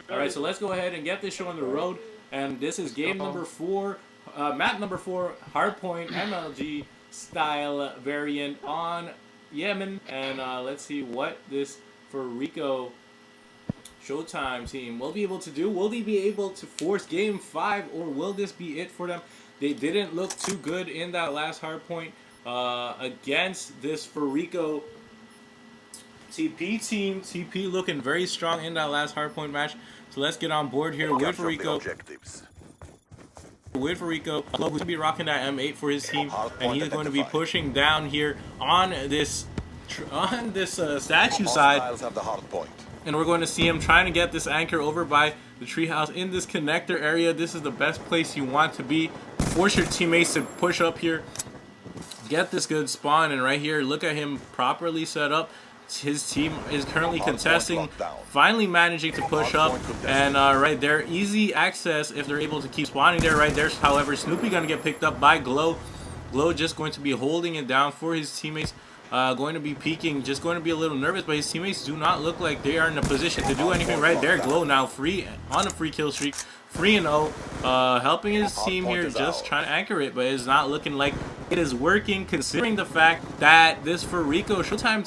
Alright, so let's go ahead and get this show on the road. And this is game number 4, map number 4, Hardpoint MLG style variant on Yemen. And let's see what this Fariko Showtime team will be able to do. Will they be able to force game 5, or will this be it for them? They didn't look too good in that last Hardpoint against this Fariko TP team. TP looking very strong in that last hardpoint match. So let's get on board here with Fariko. Who's going to be rocking that M8 for his team, and he's going to be pushing down here on this statue side. And we're going to see him trying to get this anchor over by the treehouse in this connector area. This is the best place you want to be. Force your teammates to push up here, get this good spawn, and right here, look at him properly set up. His team is currently contesting, finally managing to push up, and right there, easy access if they're able to keep spawning there. Right there, however, Snoopy going to get picked up by Glow. Glow just going to be holding it down for his teammates. Going to be peeking, just going to be a little nervous, but his teammates do not look like they are in a position to do anything. Right there, Glow now free on a free kill streak, 3-0, helping his team here, just trying to anchor it, but it's not looking like it is working, considering the fact that this Fariko Showtime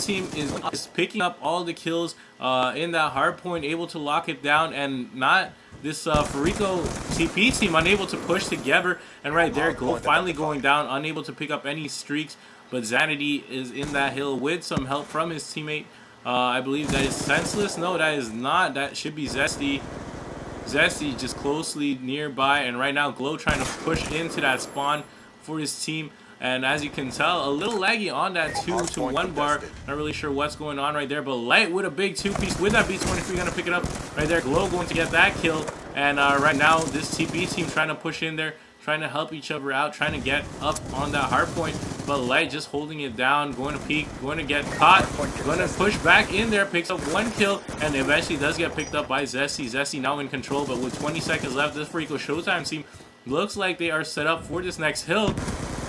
team is picking up all the kills in that hard point, able to lock it down, and not this Fariko TP team unable to push together. And right there, Glow finally going down, unable to pick up any streaks, but Zanity is in that hill with some help from his teammate. I believe that is Senseless. No, that is not. That should be Zesty. Zesty just closely nearby, and right now Glow trying to push into that spawn for his team. And as you can tell, a little laggy on that 2-to-1 bar. Not really sure what's going on right there, but Light with a big 2-piece with that B23 going to pick it up right there. Glow going to get that kill. And right now, this TP team trying to push in there, trying to help each other out, trying to get up on that hard point. But Light just holding it down, going to peek, going to get caught, going to push back in there, picks up 1 kill, and eventually does get picked up by Zesty. Zesty now in control, but with 20 seconds left, this Fariko Showtime team looks like they are set up for this next hill.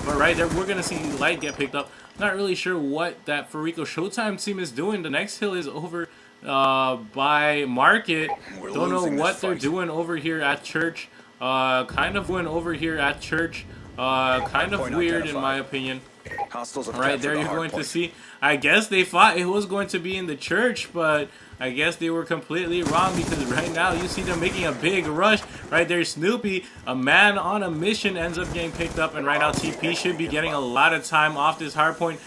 But right there, we're going to see Light get picked up. Not really sure what that Fariko Showtime team is doing. The next hill is over by Market. Don't know what they're doing over here at church. Kind of weird in my opinion. Right there, you're going to see. I guess they thought it was going to be in the church, but I guess they were completely wrong, because right now you see them making a big rush. Right there, Snoopy, a man on a mission, ends up getting picked up, and right now TP should be getting a lot of time off this hardpoint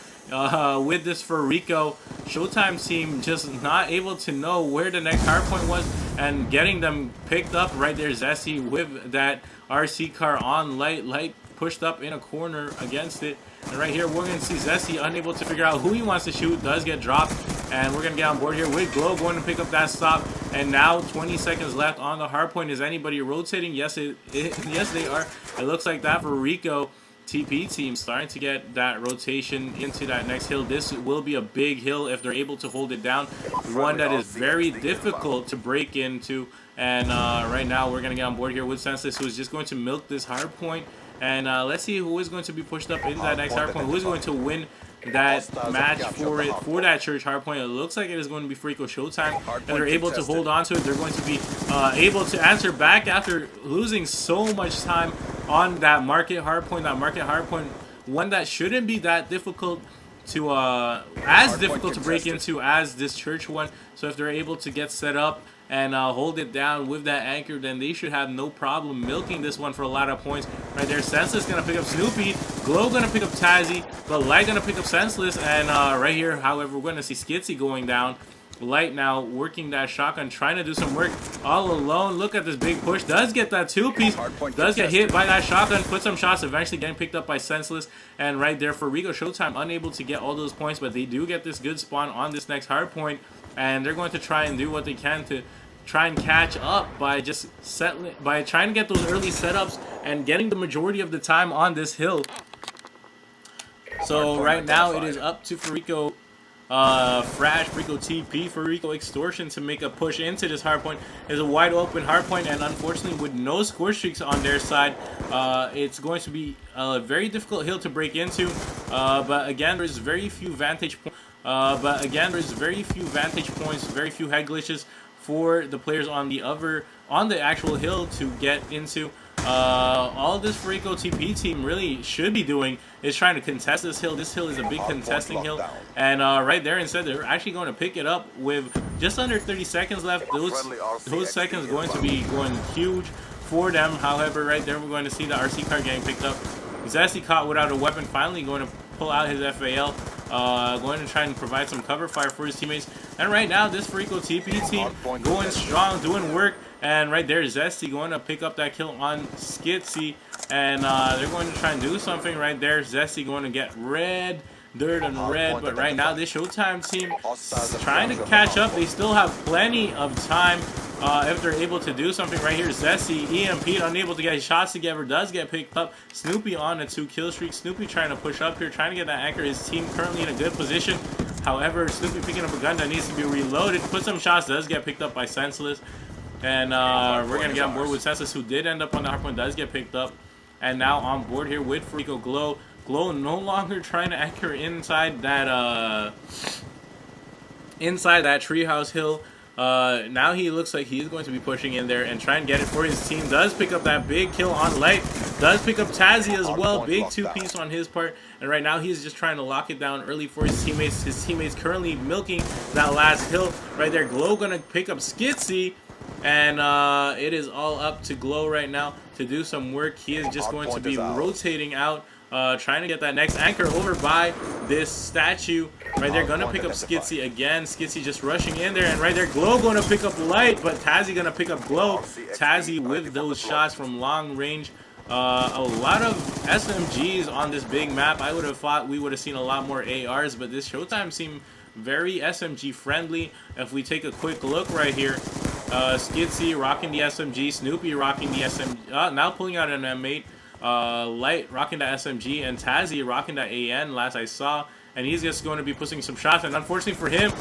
with this Fariko Showtime team, just not able to know where the next hardpoint was and getting them picked up. Right there, Zesty with that RC car on Light. Light pushed up in a corner against it. And right here, we're going to see Zesty unable to figure out who he wants to shoot, does get dropped. And we're going to get on board here with Glow going to pick up that stop. And now 20 seconds left on the hardpoint. Is anybody rotating? Yes, yes, they are. It looks like that Fariko TP team starting to get that rotation into that next hill. This will be a big hill if they're able to hold it down. One that is very difficult to break into. And right now, we're going to get on board here with Senseless, who is just going to milk this hardpoint. And let's see who is going to be pushed up in that next hardpoint. Who is going to win that match for that church hardpoint? It looks like it is going to be Fariko Showtime, and they're able to hold on to it. They're going to be able to answer back after losing so much time on that market hardpoint. That market hardpoint, one that shouldn't be that difficult to as difficult to break into as this church one. So if they're able to get set up and hold it down with that anchor, then they should have no problem milking this one for a lot of points. Right there, Senseless going to pick up Snoopy, Glow going to pick up Tazzy, but Light going to pick up Senseless, and right here, however, we're going to see Skitsy going down. Light now working that shotgun, trying to do some work all alone. Look at this big push. Does get that 2-piece. Does get hit by that shotgun. Put some shots. Eventually getting picked up by Senseless. And right there, Fariko Showtime unable to get all those points, but they do get this good spawn on this next hard point. And they're going to try and do what they can to try and catch up by just by trying to get those early setups and getting the majority of the time on this hill. So right now it is up to Fariko Thrash, Fariko TP, Fariko Extortion to make a push into this hardpoint. It's a wide open hardpoint, and unfortunately with no score streaks on their side, it's going to be a very difficult hill to break into. But again, there's very few vantage points But again, there's very few vantage points, very few head glitches for the players on the actual hill to get into. All this Fariko TP team really should be doing is trying to contest this hill. This hill is a big contesting hill, and right there, instead they're actually going to pick it up with just under 30 seconds left. Those seconds going to be going huge for them. However, right there, we're going to see the RC car getting picked up. Zesty caught without a weapon, finally going to pull out his FAL. Going to try and provide some cover fire for his teammates. And right now, this Fariko TP team going strong, doing work. And right there, Zesty going to pick up that kill on Skitsy. And they're going to try and do something right there. Zesty going to get red, dirt and red. But right now, this Showtime team trying to catch up. They still have plenty of time. If they're able to do something right here, Zesty, EMP'd, unable to get his shots together, does get picked up. Snoopy on a 2-kill streak. Snoopy trying to push up here, trying to get that anchor. His team currently in a good position. However, Snoopy picking up a gun that needs to be reloaded. Put some shots, does get picked up by Senseless. And we're going to get on board with Senseless, who did end up on the hardpoint, does get picked up. And now on board here with Fariko Glow. Glow no longer trying to anchor inside that treehouse hill. Now he looks like he's going to be pushing in there and try and get it for his team. Does pick up that big kill on Light. Does pick up Tazzy as well. Big 2-piece on his part. And right now he's just trying to lock it down early for his teammates. His teammates currently milking that last hill. Right there, Glow going to pick up Skitsy. And it is all up to Glow right now to do some work. He is just going to be rotating out. Trying to get that next anchor over by this statue. Right there, gonna pick up Skitsy again. Skitsy just rushing in there, and right there, Glow gonna pick up Light, but Tazzy gonna pick up Glow. Tazzy with those shots from long range. A lot of SMGs on this big map. I would have thought we would have seen a lot more ARs, but this Showtime seemed very SMG friendly. If we take a quick look right here, Skitsy rocking the SMG, Snoopy rocking the SMG, now pulling out an M8. Light rocking that SMG, and Tazzy rocking that AN last I saw, and he's just going to be pushing some shots, and unfortunately for him,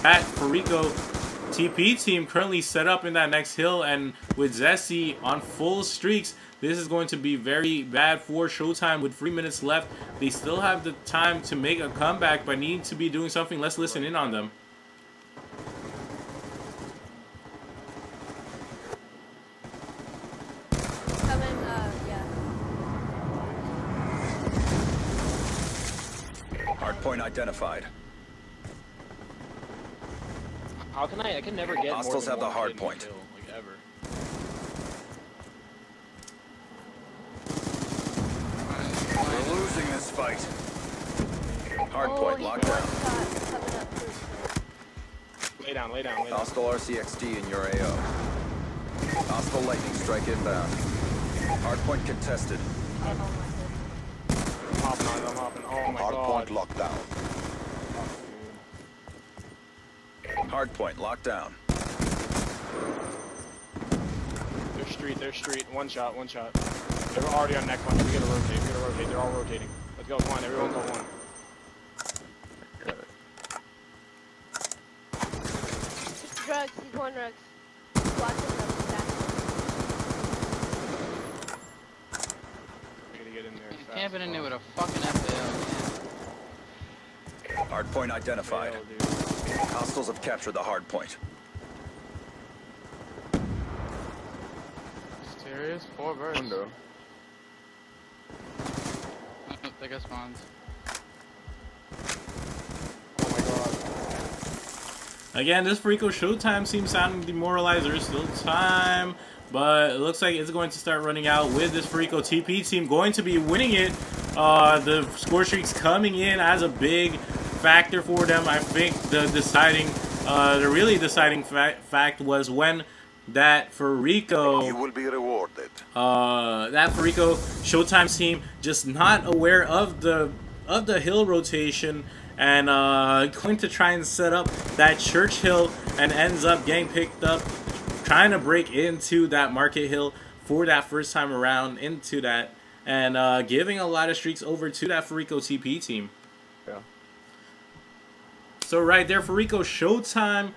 that Fariko TP team currently set up in that next hill, and with Zesty on full streaks, this is going to be very bad for Showtime. With 3 minutes left, they still have the time to make a comeback, but need to be doing something. Let's listen in on them. Hardpoint identified. How can I can never get Hostiles more have than the one hard kid in point. kill, like ever. We're losing this fight. Hardpoint locked down. Lay down. Hostile RCXD in your AO. Hostile lightning strike inbound. Hardpoint contested. I'm hopping. Oh my god. Hardpoint locked down. Hardpoint locked down. They're street. One shot. They're already on neck punch. We gotta rotate. They're all rotating. Let's go. Come on, everyone go one. Drugs, he's one drugs. Watch him back. We gotta get in there. He's camping in there with a fucking FAL, man. Hardpoint identified. Hostiles have captured the hardpoint. Serious? 4 birds. They got spawns. Oh my god. Again, this Fariko Showtime seems sounding demoralized. There's still time, but it looks like it's going to start running out with this Fariko TP team going to be winning it. The score streaks coming in as a big factor for them. I think the really deciding fact was when that Fariko, You will be rewarded. that Fariko Showtime team just not aware of the hill rotation and going to try and set up that church hill and ends up getting picked up, trying to break into that market hill for that first time around into that, and giving a lot of streaks over to that Fariko TP team. Yeah. So right there, Fariko Showtime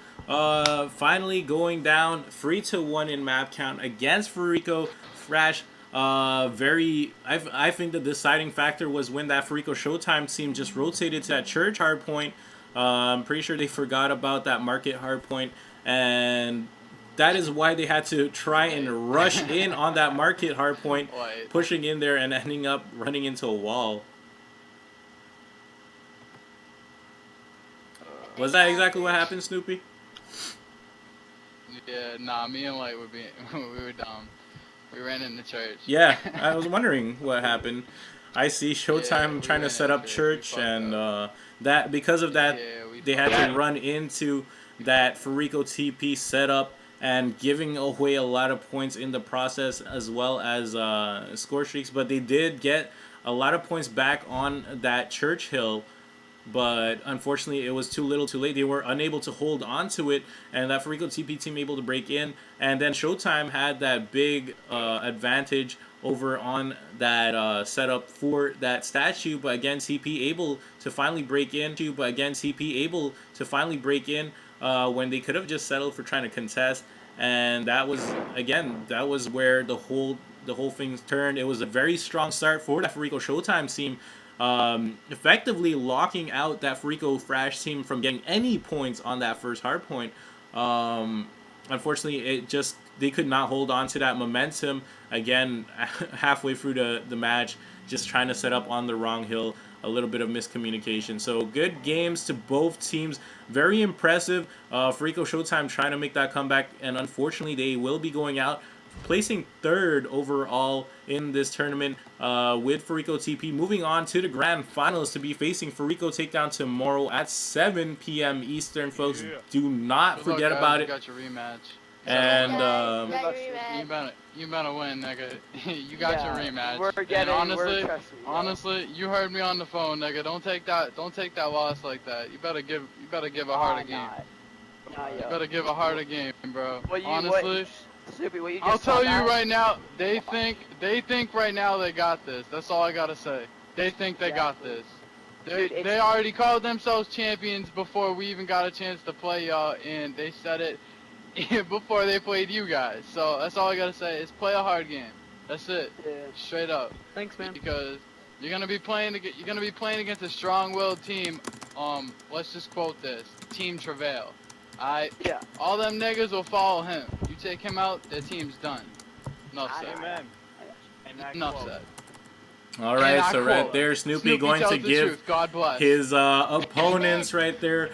finally going down 3-1 in map count against Fariko. Thrash I think the deciding factor was when that Fariko Showtime team just rotated to that church hardpoint. I'm pretty sure they forgot about that market hardpoint, and that is why they had to try and rush in on that market hardpoint, pushing in there and ending up running into a wall. Was that exactly what happened, Snoopy? Yeah, nah, me and Light we were dumb. We ran in the church. Yeah, I was wondering what happened. I see Showtime Yeah, trying to set up church, and that because of that, they had to run into that Fariko TP setup and giving away a lot of points in the process, as well as score streaks. But they did get a lot of points back on that church hill. But unfortunately, it was too little too late. They were unable to hold on to it, and that Fariko TP team able to break in. And then Showtime had that big advantage over on that setup for that statue. But again, TP able to finally break in. When they could have just settled for trying to contest. And that was, again, that was where the whole thing turned. It was a very strong start for that Fariko Showtime team. Effectively locking out that Fariko Thrash team from getting any points on that first hard point. Unfortunately, they could not hold on to that momentum. Again, halfway through the match, just trying to set up on the wrong hill. A little bit of miscommunication. So good games to both teams. Very impressive. Fariko Showtime trying to make that comeback, and unfortunately, they will be going out, placing third overall in this tournament with Fariko TP. Moving on to the grand finals to be facing Fariko Takedown tomorrow at 7 p.m. Eastern, folks. Yeah. Do not forget about it. You got your rematch. And you better win, nigga. You got your rematch. Honestly, you heard me on the phone, nigga. Don't take that loss like that. You better give a harder game. You better give a harder game, bro. Honestly. I'll tell you right now, they think right now they got this. That's all I gotta say. They think they got this. They already called themselves champions before we even got a chance to play y'all, and they said it before they played you guys. So that's all I gotta say is play a hard game. That's it. Yeah. Straight up. Thanks, man. Because you're gonna be playing against a strong-willed team. Let's just quote this: Team Travail. Yeah. All them niggas will follow him. You take him out, the team's done. Enough said. Amen. Enough said. All right, so right there, Snoopy going to give his opponents right there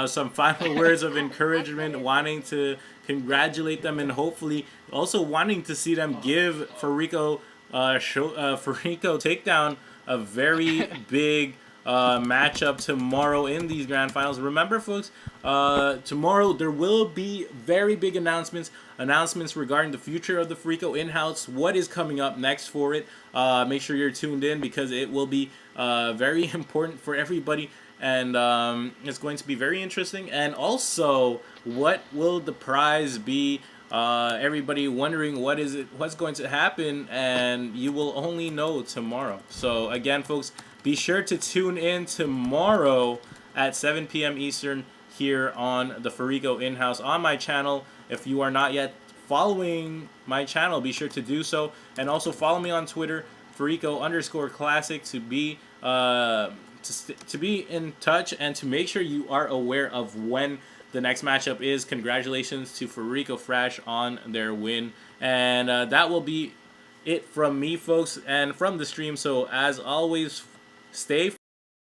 some final words of encouragement, wanting to congratulate them, and hopefully also wanting to see them give Fariko Takedown a very big matchup tomorrow in these grand finals. Remember, folks, tomorrow there will be very big announcements regarding the future of the Fariko in-house, what is coming up next for it. Make sure you're tuned in, because it will be very important for everybody, and it's going to be very interesting. And also, what will the prize be? Everybody wondering what's going to happen, and you will only know tomorrow. So again, folks, be sure to tune in tomorrow at 7 p.m. Eastern here on the Fariko In-House on my channel. If you are not yet following my channel, be sure to do so. And also follow me on Twitter, Fariko_Classic, to be to be in touch and to make sure you are aware of when the next matchup is. Congratulations to Fariko Thrash on their win. And that will be it from me, folks, and from the stream. So as always, stay